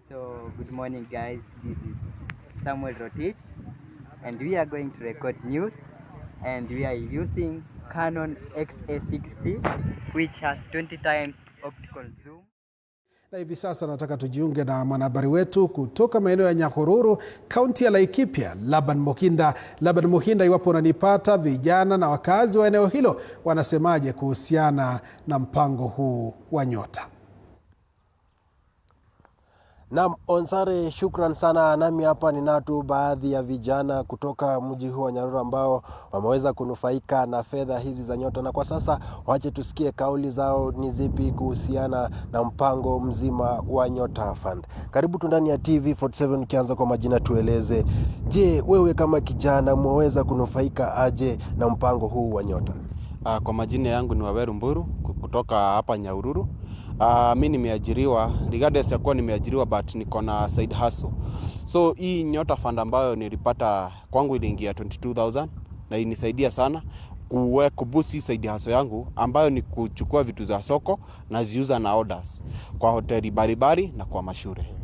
So good morning guys, this is Samuel Rotich and we are going to record news and we are using Canon XA60 which has 20 times optical zoom. Na hivi sasa nataka tujiunge na mwanahabari wetu kutoka maeneo ya Nyahururu, kaunti ya Laikipia, Laban Mohinda. Laban Mohinda, iwapo unanipata, vijana na wakazi wa eneo hilo wanasemaje kuhusiana na mpango huu wa Nyota? Naam, Onsare, shukran sana. Nami hapa ninatu baadhi ya vijana kutoka mji huu wa Nyahururu ambao wameweza kunufaika na fedha hizi za Nyota, na kwa sasa wache tusikie kauli zao ni zipi kuhusiana na mpango mzima wa Nyota Fund. Karibu tu ndani ya TV47. Kianza kwa majina, tueleze, je, wewe kama kijana mweweza kunufaika aje na mpango huu wa Nyota? Kwa majina yangu ni Waweru Mburu kutoka hapa Nyahururu. Mimi nimeajiriwa, regardless ya kuwa nimeajiriwa, but niko na side hustle. So hii Nyota Fund ambayo nilipata kwangu iliingia 22,000 na inisaidia sana kubusi side hustle yangu ambayo ni kuchukua vitu za soko na ziuza na orders kwa hoteli baribari na kwa mashule.